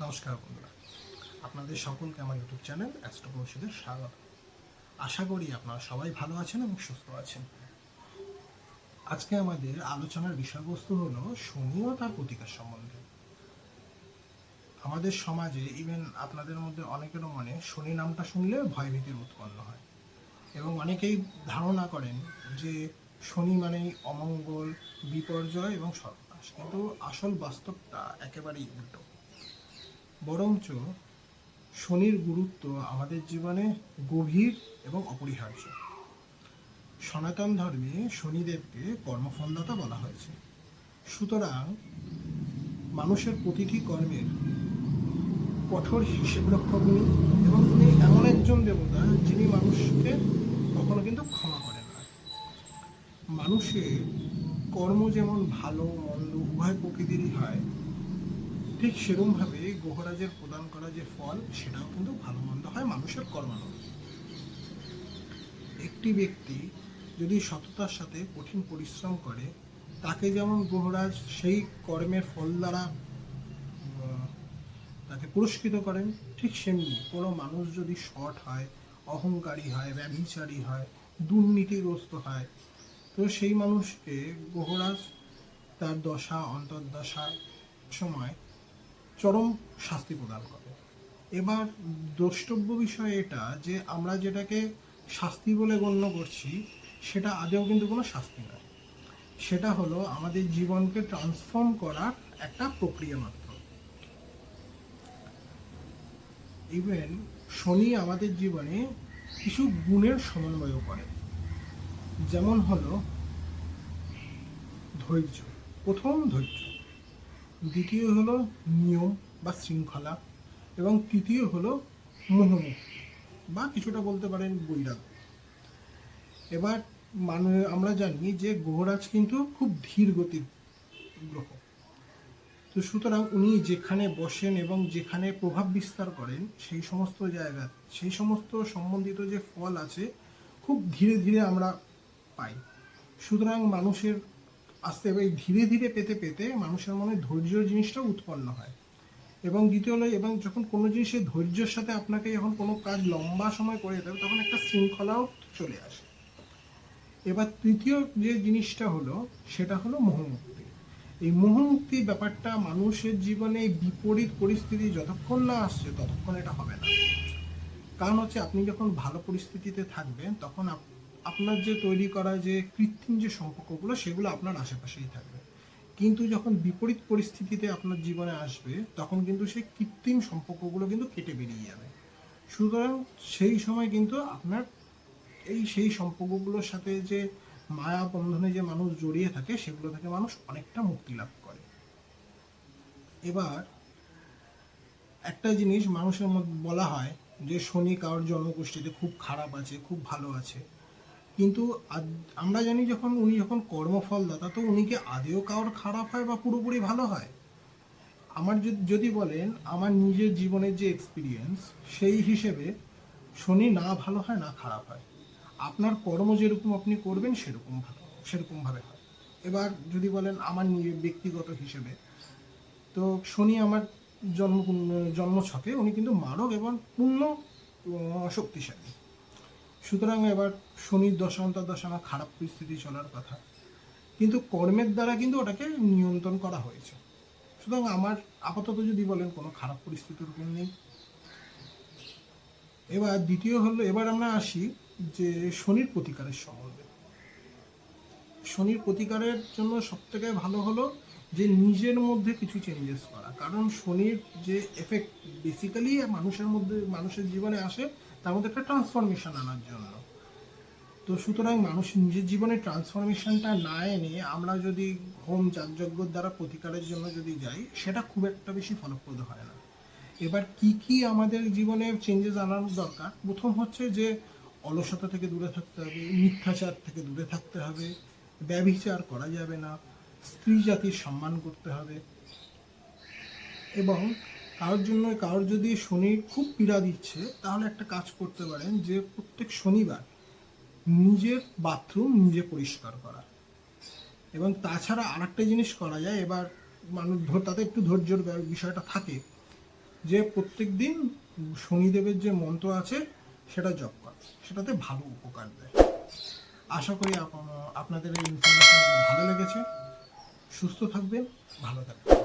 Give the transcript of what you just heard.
নমস্কার বন্ধুরা, আপনাদের সকলকে আমার ইউটিউব চ্যানেল অ্যাস্ট্রোপ্রশিতে স্বাগত। আশা করি আপনারা সবাই ভালো আছেন এবং সুস্থ আছেন। আজকে আমাদের আলোচনার বিষয়বস্তু হলো শনি ও তার প্রতিকার সম্বন্ধে। আমাদের সমাজে ইভেন আপনাদের মধ্যে অনেকেরও মনে শনি নামটা শুনলে ভয়ভীতির উৎপন্ন হয় এবং অনেকেই ধারণা করেন যে শনি মানেই অমঙ্গল, বিপর্যয় এবং সর্বনাশ, কিন্তু আসল বাস্তবটা একেবারেই উল্টো। বরঞ্চ শনির গুরুত্ব আমাদের জীবনে গভীর এবং অপরিহার্য। সনাতন ধর্মে শনিদেবকে কর্মফলদাতা বলা হয়েছে। সুতরাং মানুষের প্রতিটি কর্মের কঠোর হিসেব রক্ষক উনি, এবং উনি এমন একজন দেবতা যিনি মানুষকে কখনো কিন্তু ক্ষমা করেন না। মানুষের কর্ম যেমন ভালো মন্দ উভয় প্রকৃতিরই হয়, ঠিক সেরকমভাবে গ্রহরাজের প্রদান করা যে ফল সেটাও কিন্তু ভালো মন্দ হয় মানুষের কর্মানুযায়ী। একটি ব্যক্তি যদি সততার সাথে কঠিন পরিশ্রম করে, তাকে যেমন গ্রহরাজ সেই কর্মের ফল দ্বারা তাকে পুরস্কৃত করেন, ঠিক সেমনি কোনো মানুষ যদি সৎ হয়, অহংকারী হয়, ব্যভিচারী হয়, দুর্নীতিগ্রস্ত হয়, তো সেই মানুষকে গ্রহরাজ তার দশা অন্তর্দশার সময় চরম শাস্তি প্রদান করে। এবার দ্রষ্টব্য বিষয় এটা যে আমরা যেটাকে শাস্তি বলে গণ্য করছি সেটা আদৌ কিন্তু কোনো শাস্তি নয়, সেটা হলো আমাদের জীবনকে ট্রান্সফর্ম করার একটা প্রক্রিয়া মাত্র। ইভেন শনি আমাদের জীবনে কিছু গুণের সমন্বয় করে, যেমন হলো ধৈর্য। প্রথম ধৈর্য, দ্বিতীয় হলো নিয়ম বা শৃঙ্খলা, এবং তৃতীয় হলো মোহমুক্তি বা কিছুটা বলতে পারেন বৈরাগ্য। এবার আমরা জানি যে গ্রহরাজ কিন্তু খুব ধীর গতির গ্রহ, তো সুতরাং উনি যেখানে বসেন এবং যেখানে প্রভাব বিস্তার করেন সেই সমস্ত জায়গা, সেই সমস্ত সম্বন্ধিত যে ফল আছে খুব ধীরে ধীরে আমরা পাই। সুতরাং মানুষের আস্তে এই ধীরে ধীরে পেতে পেতে মানুষের মনে ধৈর্য জিনিসটা উৎপন্ন হয়। এবং দ্বিতীয় হলো, এবং যখন কোনো জিনিসের ধৈর্যের সাথে আপনাকে যখন কোনো কাজ লম্বা সময় করে যেতে হবে, তখন একটা শৃঙ্খলাও চলে আসে। এবার তৃতীয় যে জিনিসটা হলো সেটা হলো মোহমুক্তি। এই মোহমুক্তি ব্যাপারটা মানুষের জীবনে বিপরীত পরিস্থিতি যতক্ষণ না আসছে ততক্ষণ এটা হবে না। কারণ হচ্ছে আপনি যখন ভালো পরিস্থিতিতে থাকবেন তখন আপনার যে তৈরি করা যে কৃত্রিম যে সম্পর্কগুলো সেগুলো আপনার আশেপাশেই থাকবে, কিন্তু যখন বিপরীত পরিস্থিতিতে আপনার জীবনে আসবে তখন কিন্তু সেই কৃত্রিম সম্পর্কগুলো কিন্তু কেটে বেরিয়ে যাবে। সুতরাং সেই সময় কিন্তু আপনার সেই সম্পর্কগুলোর সাথে যে মায়া বন্ধনে যে মানুষ জড়িয়ে থাকে সেগুলো থেকে মানুষ অনেকটা মুক্তি লাভ করে। এবার একটা জিনিস মানুষের মধ্যে বলা হয় যে শনি কারোর জন্মকুষ্ঠিতে খুব খারাপ আছে, খুব ভালো আছে, কিন্তু আমরা জানি উনি যখন কর্মফলদাতা, তো উনি কি আদেও কারোর খারাপ হয় বা পুরোপুরি ভালো হয়? আমার যদি বলেন আমার নিজের জীবনের যে এক্সপিরিয়েন্স সেই হিসেবে শনি না ভালো হয় না খারাপ হয়। আপনার কর্ম যেরকম আপনি করবেন সেরকমভাবে হয়। এবার যদি বলেন আমার নিজের ব্যক্তিগত হিসেবে, তো শনি আমার জন্মছকে উনি কিন্তু মারক এবং পূর্ণ শক্তিশালী। সুতরাং এবার শনির দশা অন্তর্দশা আমার খারাপ পরিস্থিতি চলার কথা, কিন্তু কর্মের দ্বারা কিন্তু ওটাকে নিয়ন্ত্রণ করা হয়েছে। সুতরাং আমার আপাতত যদি বলেন কোনো খারাপ পরিস্থিতির উপর নেই। এবার দ্বিতীয় হলো, এবার আমরা আসি যে শনির প্রতিকারের সম্বন্ধে। শনির প্রতিকারের জন্য সবথেকে ভালো হলো যে নিজের মধ্যে কিছু চেঞ্জেস করা, কারণ শনির যে এফেক্ট বেসিক্যালি মানুষের জীবনে আসে তার মধ্যে একটা ট্রান্সফরমেশন আনার জন্য। তো সুতরাং মানুষ নিজের জীবনে ট্রান্সফরমেশনটা না এনে আমরা যদি হোম যাগযজ্ঞর দ্বারা প্রতিকারের জন্য যদি যাই, সেটা খুব একটা বেশি ফলপ্রদ হয় না। এবার কি আমাদের জীবনে চেঞ্জেস আনার দরকার? প্রথম হচ্ছে যে অলসতা থেকে দূরে থাকতে হবে, মিথ্যাচার থেকে দূরে থাকতে হবে, ব্যভিচার করা যাবে না, স্ত্রী জাতির সম্মান করতে হবে। এবং কারোর যদি শনি খুব পীড়া দিচ্ছে তাহলে একটা কাজ করতে পারেন যে প্রত্যেক শনিবার নিজের বাথরুম নিজে পরিষ্কার করা। এবং তাছাড়া আর একটা জিনিস করা যায়, এবার মানুষ তাতে একটু ধৈর্যের বিষয়টা থাকে, যে প্রত্যেক দিন শনিদেবের যে মন্ত্র আছে সেটা জপ করা, সেটাতে ভালো উপকার দেয়। আশা করি আপনাদের এই ইনফরমেশন ভালো লেগেছে। সুস্থ থাকবেন, ভালো থাকবেন।